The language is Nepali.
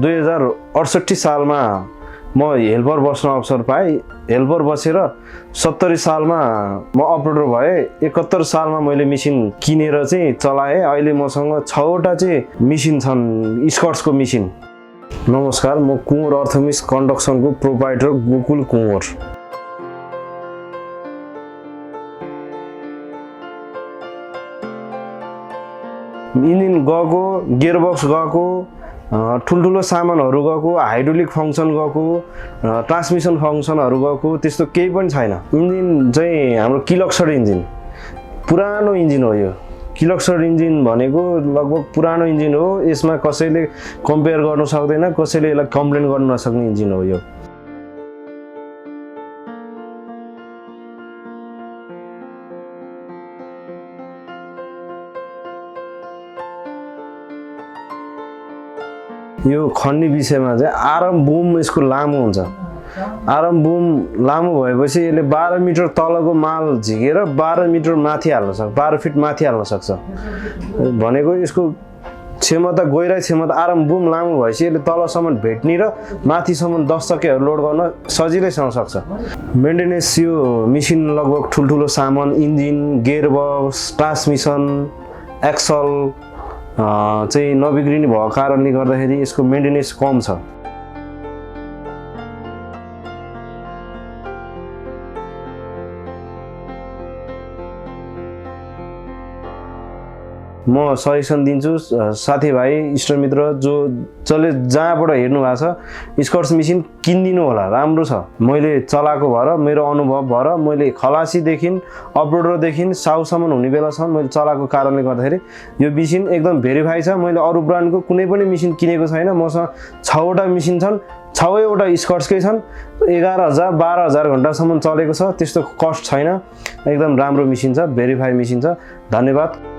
2068 सालमा म हेल्पर बस्न अवसर पाएँ। हेल्पर बसेर 70 सालमा म अपरेटर भएँ। 71 सालमा मैले मेसिन किनेर चाहिँ चलाएँ। अहिले मसँग 6वटा चाहिँ मेसिन छन्, स्कर्ट्सको मेसिन। नमस्कार, म कुँवर अर्थोमिक्स कन्स्ट्रक्सनको प्रोप्राइटर गोकुल कुँवर। इन्जिन गएको, गियरबक्स गएको, ठुल्ठुलो सामानहरू गएको, हाइड्रोलिक फङ्सन गएको, ट्रान्समिसन फङ्सनहरू गएको, त्यस्तो केही पनि छैन। इन्जिन चाहिँ हाम्रो किलक्सर इन्जिन, पुरानो इन्जिन हो यो। किलक्सर इन्जिन भनेको लगभग पुरानो इन्जिन हो। यसमा कसैले कम्पेयर गर्न सक्दैन, कसैले यसलाई कम्प्लेन गर्न नसक्ने इन्जिन हो यो। यो खन्ने विषयमा चाहिँ आर्म बुम यसको लामो हुन्छ। आर्म बुम लामो भएपछि यसले 12 मिटर तलको माल झिकेर 12 मिटर माथि हाल्न सक्छ, 12 फिट माथि हाल्न सक्छ। भनेको यसको क्षमता, गहिराई क्षमता, आर्म बुम लामो भएपछि यसले तलसम्म भेट्ने र माथिसम्म 10 चक्केहरू लोड गर्न सजिलैसँग सक्छ। मेन्टेनेन्स यो मेसिन लगभग ठुल्ठुलो सामान, इन्जिन, गियरबक्स, ट्रान्समिसन, एक्सल चाहिँ नबिग्रिने भएको कारणले गर्दाखेरि यसको मेन्टेनेन्स कम छ। म सजेसन दिन्छु साथीभाइ, इष्टमित्र जसले जहाँबाट हेर्नु भएको छ, स्कर्ट्स मेसिन किनिदिनु होला, राम्रो छ। मैले चलाएको भएर, मेरो अनुभव भएर, मैले खलासीदेखि अपरेटरदेखि साउसम्म हुने बेलासम्म मैले चलाएको कारणले गर्दाखेरि यो मेसिन एकदम भेरिफाई छ। मैले अरू ब्रान्डको कुनै पनि मेसिन किनेको छैन। मसँग 6वटा मेसिन छन्, 6वटा स्कर्ट्सकै छन्। 11,000 12,000 घन्टासम्म चलेको छ। त्यस्तो कस्ट छैन। एकदम राम्रो मेसिन छ, भेरिफाई मेसिन छ। धन्यवाद।